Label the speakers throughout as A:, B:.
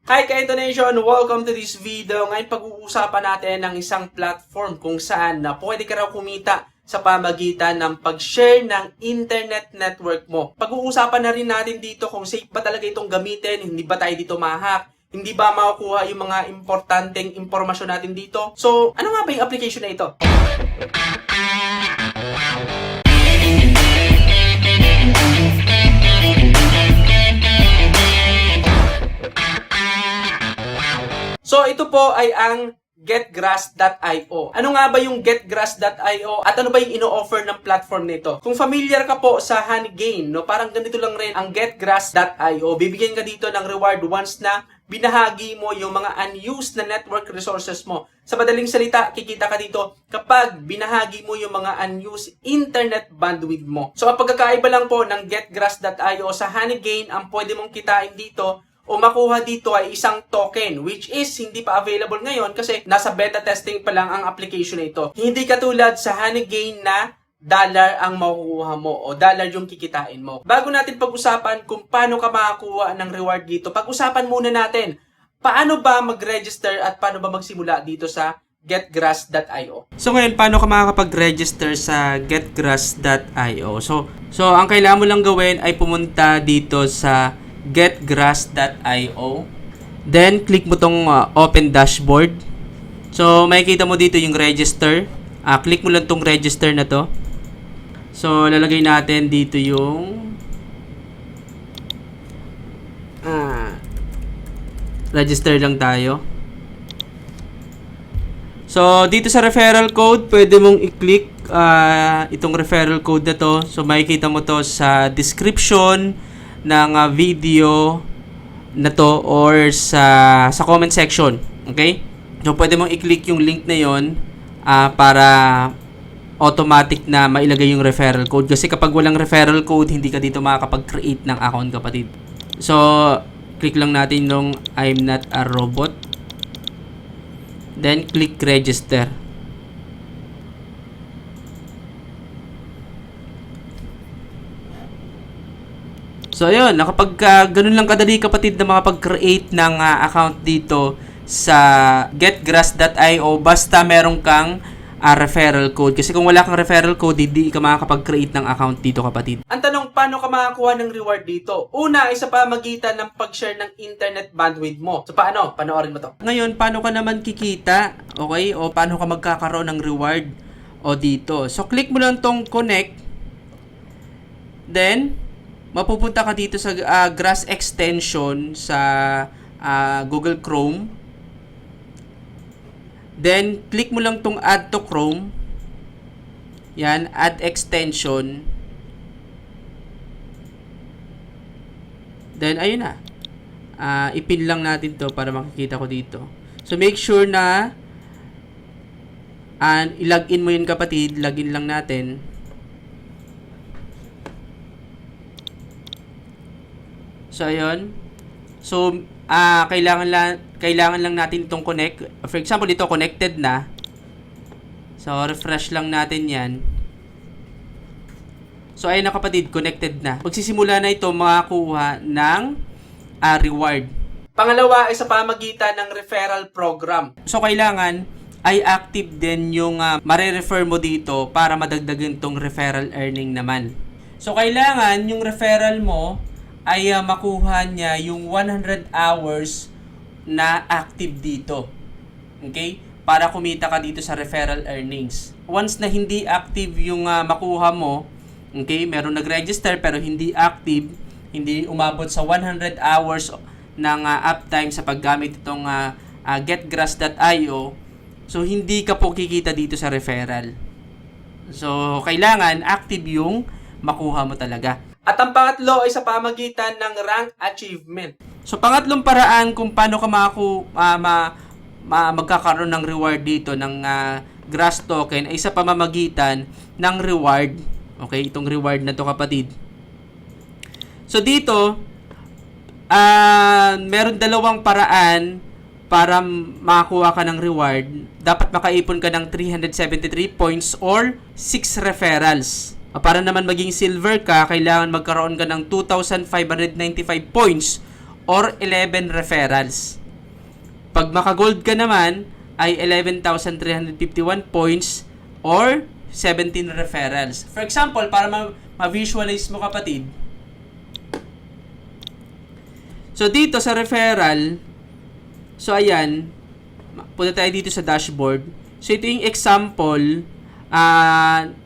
A: Hi Ka-Intonation! Welcome to this video. Ngayon pag-uusapan natin ng isang platform kung saan na pwede ka raw kumita sa pamagitan ng pag-share ng internet network mo. Pag-uusapan na rin natin dito kung safe ba talaga itong gamitin, hindi ba tayo dito ma-hack, hindi ba makukuha yung mga importanteng impormasyon natin dito. So, ano nga ba yung application na ito? So, ito po ay ang getgrass.io. Ano nga ba yung getgrass.io at ano ba yung ino-offer ng platform nito? Kung familiar ka po sa Honeygain, no, parang ganito lang rin ang getgrass.io. Bibigyan ka dito ng reward once na binahagi mo yung mga unused na network resources mo. Sa madaling salita, kikita ka dito kapag binahagi mo yung mga unused internet bandwidth mo. So, ang pagkakaiba lang po ng getgrass.io sa Honeygain, ang pwede mong kitain dito o makuha dito ay isang token which is hindi pa available ngayon kasi nasa beta testing pa lang ang application na ito. Hindi katulad sa Honeygain na dollar ang makukuha mo o dollar yung kikitain mo. Bago natin pag-usapan kung paano ka makakuha ng reward dito, pag-usapan muna natin paano ba mag-register at paano ba magsimula dito sa getgrass.io. So ngayon, paano ka makakapag-register sa getgrass.io? So ang kailangan mo lang gawin ay pumunta dito sa getgrass.io. Then, click mo tong open dashboard. So, makikita mo dito yung register. Click mo lang tong register na to. So, lalagay natin dito yung register lang tayo. So, dito sa referral code, pwede mong i-click itong referral code na to. So, makikita mo to sa description ng video na to or sa comment section. Okay? So, pwede mong i-click yung link na yon para automatic na mailagay yung referral code. Kasi kapag walang referral code, hindi ka dito makakapag-create ng account, kapatid. So, click lang natin yung I'm not a robot. Then, click register. So, ayun, nakapag ganun lang kadali, kapatid, na makapag-create ng account dito sa getgrass.io basta meron kang referral code. Kasi kung wala kang referral code, hindi ka makakapag-create ng account dito, kapatid. Ang tanong, paano ka makakuha ng reward dito? Una, ay sa pamagitan ng pag-share ng internet bandwidth mo. So, paano? Panoorin mo to. Ngayon, paano ka naman kikita? Okay? O paano ka magkakaroon ng reward? O dito. So, click mo lang tong connect. Then, mapupunta ka dito sa Grass extension sa Google Chrome. Then, click mo lang tong add to Chrome. Yan, add extension. Then, ayun na. Ipin lang natin to para makikita ko dito. So, make sure na i-login mo yun, kapatid. Login lang natin. So, ayun. So, kailangan lang natin itong connect. For example, dito connected na. So, refresh lang natin yan. So, ayun na, kapatid, connected na. Magsisimula na ito makakuha ng reward. Pangalawa ay sa pamagitan ng referral program. So, kailangan ay active din yung mare-refer mo dito para madagdagan tong referral earning naman. So, kailangan yung referral mo ay makuha niya yung 100 hours na active dito. Okay? Para kumita ka dito sa referral earnings. Once na hindi active yung makuha mo, okay, meron nag-register pero hindi active, hindi umabot sa 100 hours ng uptime sa paggamit itong getgrass.io, so hindi ka po kikita dito sa referral. So, kailangan active yung makuha mo talaga. At ang pangatlo ay sa pamagitan ng rank achievement. So, pangatlong paraan kung paano ka magkakaroon ng reward dito ng grass token ay sa pamamagitan ng reward. Okay, itong reward na to, kapatid. So, dito, meron dalawang paraan para makakuha ka ng reward. Dapat makaipon ka ng 373 points or 6 referrals. Para naman maging silver ka, kailangan magkaroon ka ng 2,595 points or 11 referrals. Pag maka-gold ka naman, ay 11,351 points or 17 referrals. For example, para ma-visualize mo kapatid. So, dito sa referral, so ayan, punta tayo dito sa dashboard. So, ito yung example.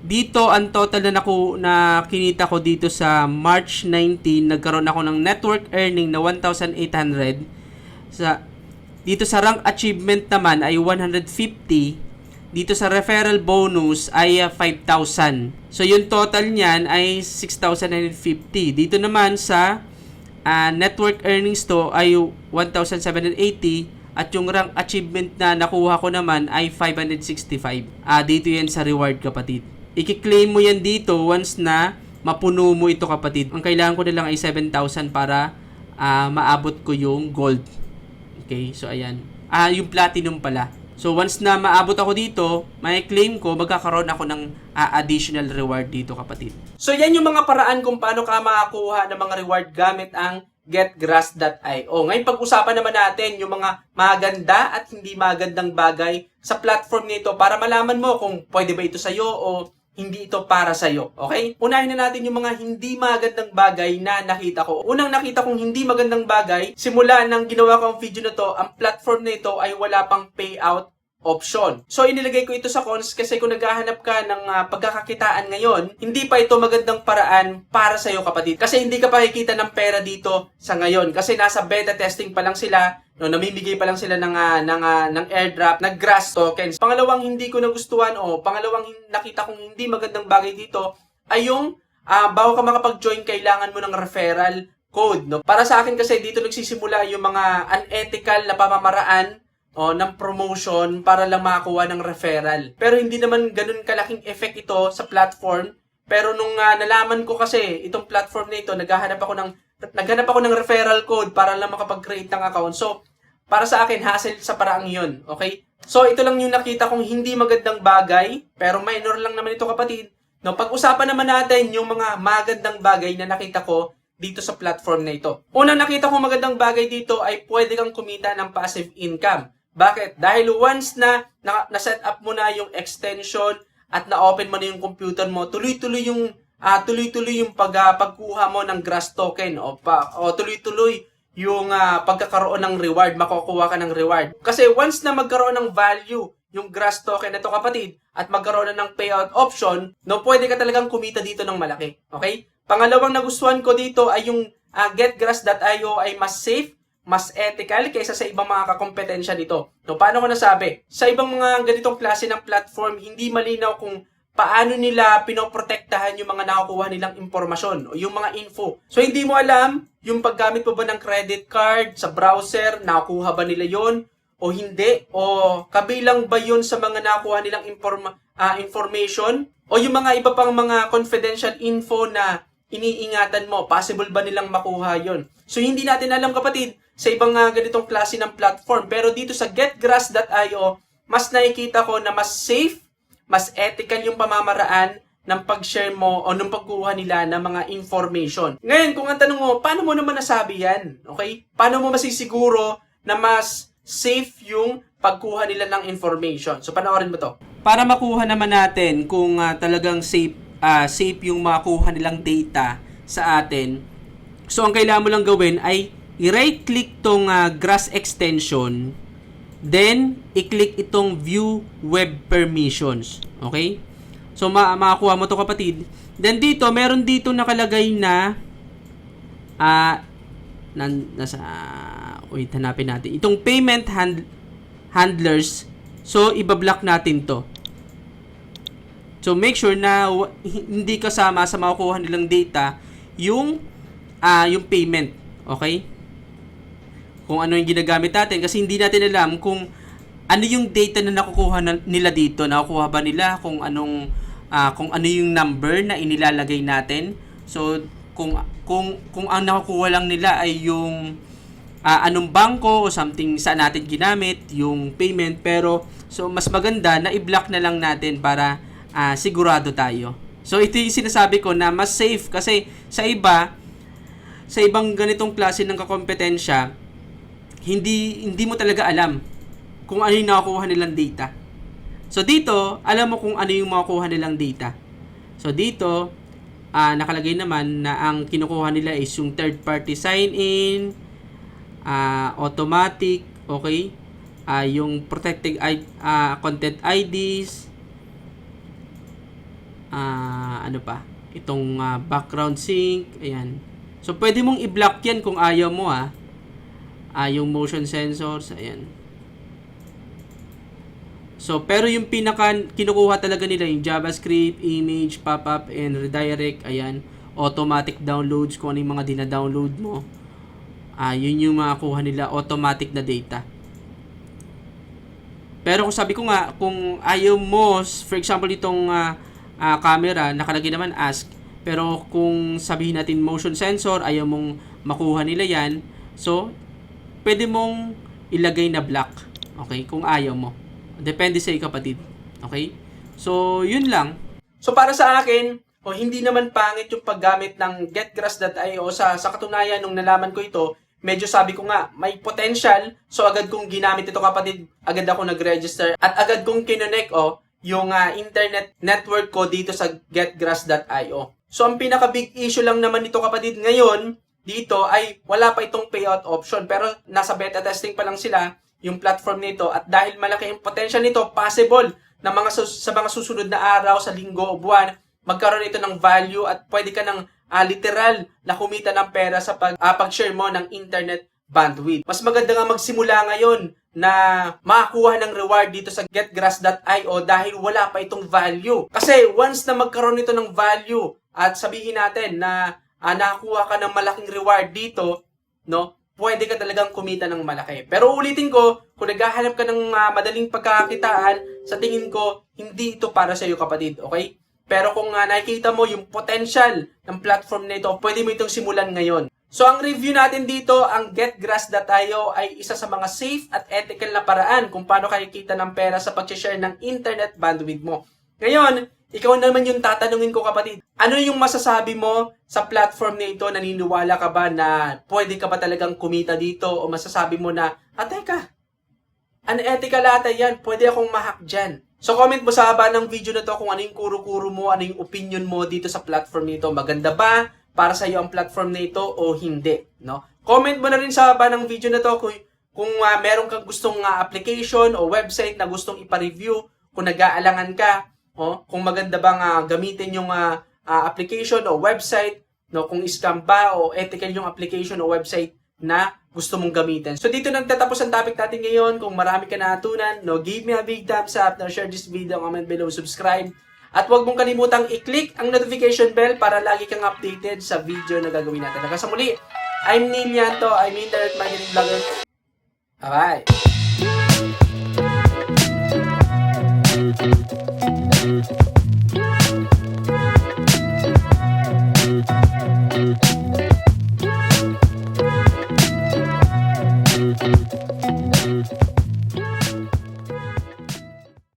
A: Dito, ang total na kinita ko dito sa March 19, nagkaroon ako ng network earning na 1,800. Dito sa rank achievement naman ay 150. Dito sa referral bonus ay 5,000. So, yung total niyan ay 6,950. Dito naman sa network earnings to ay 1,780. At yung rank achievement na nakuha ko naman ay 565. Dito yan sa reward kapatid. I-claim mo yan dito once na mapuno mo ito kapatid. Ang kailangan ko na lang ay 7,000 para maabot ko yung gold. Okay, so ayan. Yung platinum pala. So once na maabot ako dito, may claim ko, magkakaroon ako ng additional reward dito kapatid. So yan yung mga paraan kung paano ka makakuha ng mga reward gamit ang getgrass.io. Ngayon pag-usapan naman natin yung mga maganda at hindi magandang bagay sa platform nito para malaman mo kung pwede ba ito sa'yo o hindi ito para sa'yo. Okay? Unahin na natin yung mga hindi magandang bagay na nakita ko. Unang nakita kong hindi magandang bagay, simula nang ginawa ko ang video na to, ang platform na ito ay wala pang payout option. So, inilagay ko ito sa cons kasi kung naghahanap ka ng pagkakakitaan ngayon, hindi pa ito magandang paraan para sa'yo kapatid. Kasi hindi ka pa kikita ng pera dito sa ngayon. Kasi nasa beta testing pa lang sila, no, namimigay pa lang sila ng airdrop, ng grass tokens. Pangalawang hindi ko nagustuhan o pangalawang nakita kong hindi magandang bagay dito ay yung bago ka makapag-join, kailangan mo ng referral code. No? Para sa akin kasi dito nagsisimula yung mga unethical na pamamaraan ng promotion para lang makakuha ng referral. Pero hindi naman ganun kalaking effect ito sa platform. Pero nung nalaman ko kasi itong platform na ito, naghanap ako ng referral code para lang makapag-create ng account. So, para sa akin, hassle sa paraang yun. Okay? So, ito lang yung nakita kong hindi magandang bagay. Pero minor lang naman ito kapatid. No, pag-usapan naman natin yung mga magandang bagay na nakita ko dito sa platform na ito. Unang nakita kong magandang bagay dito ay pwede kang kumita ng passive income. Bakit? Dahil once na set up mo na yung extension at na-open mo na yung computer mo, tuloy-tuloy yung pagkuha mo ng grass token o tuloy-tuloy yung pagkakaroon ng reward, makukuha ka ng reward. Kasi once na magkaroon ng value yung grass token na to kapatid at magkaroon na ng payout option, no, pwede ka talagang kumita dito ng malaki. Okay? Pangalawang nagustuhan ko dito ay yung getgrass.io ay mas safe, mas ethical kaysa sa ibang mga kakompetensya nito. No, paano ko nasabi? Sa ibang mga ganitong klase ng platform, hindi malinaw kung paano nila pinoprotektahan yung mga nakukuha nilang impormasyon o yung mga info. So, hindi mo alam yung paggamit mo ba ng credit card sa browser, nakuha ba nila yon o hindi? O kabilang ba yun sa mga nakuha nilang information? O yung mga iba pang mga confidential info na iniingatan mo, possible ba nilang makuha yon? So, hindi natin alam kapatid sa ibang ganitong klase ng platform. Pero dito sa getgrass.io, mas nakikita ko na mas safe, mas ethical yung pamamaraan ng pag-share mo o ng pagkuha nila ng mga information. Ngayon, kung ang tanong mo, paano mo naman nasabi yan? Okay? Paano mo masisiguro na mas safe yung pagkuha nila ng information? So, panoorin mo to. Para makuha naman natin kung talagang safe yung makuha nilang data sa atin, so ang kailangan mo lang gawin ay i-right click tong grass extension, then i-click itong view web permissions. Okay? So makakuha mo to kapatid. Then dito, meron dito nakalagay na wait, hanapin natin. Itong payment handlers. So ibablock natin to. So make sure na hindi kasama sa makukuha nilang data yung payment. Okay? Kung ano yung ginagamit natin kasi hindi natin alam kung ano yung data na nakukuha nila dito. Nakukuha ba nila kung ano yung number na inilalagay natin. So kung ang nakukuha lang nila ay yung anong bangko o something saan natin ginamit yung payment, pero so mas maganda na i-block na lang natin para sigurado tayo. So ito yung sinasabi ko na mas safe kasi sa iba sa ibang ganitong klase ng kakompetensya, hindi mo talaga alam kung ano yung nakukuha nilang data. So dito, alam mo kung ano yung makukuha nilang data. So dito, nakalagay naman na ang kinukuha nila is yung third party sign-in, automatic, okay? Yung protected content IDs, ano pa? Itong background sync, ayan. So pwede mong i-block yan kung ayaw mo yung motion sensors, ayan. So, pero yung kinukuha talaga nila yung JavaScript, image, pop-up, and redirect, ayan, automatic downloads, kung ano yung mga dina-download mo. Yun yung makakuha nila, automatic na data. Pero kung sabi ko nga, kung ayaw mo, for example, itong camera, nakalagay naman ask, pero kung sabihin natin motion sensor, ayaw mong makuha nila yan, so, pwede mong ilagay na black, okay, kung ayaw mo. Depende sa kapatid. Okay? So, yun lang. So, para sa akin, hindi naman pangit yung paggamit ng getgrass.io. Sa katunayan, nung nalaman ko ito, medyo sabi ko nga, may potential. So, agad kong ginamit ito kapatid. Agad ako nag-register. At agad kong kinonek yung internet network ko dito sa getgrass.io. So, ang pinaka-big issue lang naman nito kapatid ngayon, dito ay wala pa itong payout option. Pero nasa beta testing pa lang sila yung platform nito, at dahil malaki yung potential nito, possible na sa mga susunod na araw, sa linggo o buwan, magkaroon ito ng value at pwede ka ng literal na kumita ng pera sa pag-share mo ng internet bandwidth. Mas maganda nga magsimula ngayon na makakuha ng reward dito sa getgrass.io dahil wala pa itong value. Kasi once na magkaroon ito ng value at sabihin natin na nakakuha ka ng malaking reward dito, no? Pwede ka talagang kumita ng malaki. Pero ulitin ko, kung naghahanap ka ng madaling pagkakakitaan, sa tingin ko, hindi ito para sa iyo kapatid, okay? Pero kung nakikita mo yung potential ng platform na ito, pwede mo itong simulan ngayon. So ang review natin dito, ang getgrass.io ay isa sa mga safe at ethical na paraan kung paano kakikita ng pera sa pag-share ng internet bandwidth mo. Ngayon, ikaw naman yung tatanungin ko kapatid, ano yung masasabi mo sa platform na ito? Naniniwala ka ba na pwede ka ba talagang kumita dito? O masasabi mo na, teka, unethical ata yan, pwede akong ma-hack dyan. So comment mo sa haba ng video na to kung ano yung kuro-kuro mo, ano yung opinion mo dito sa platform nito. Maganda ba para sa iyo ang platform na ito o hindi? No? Comment mo na rin sa haba ng video na to kung meron kang gustong application o website na gustong ipa-review, kung nag-aalangan ka, kung maganda bang gamitin yung application o website, no, kung scam ba o ethical yung application o website na gusto mong gamitin. So dito nagtatapos ang topic natin ngayon. Kung marami ka natutunan, no, give me a big thumbs up, no, share this video, comment below, subscribe. At huwag mong kalimutang i-click ang notification bell para lagi kang updated sa video na gagawin natin. Hanggang sa muli, I'm Neil Llanto, I'm Internet Marketing Vlogger. Bye-bye!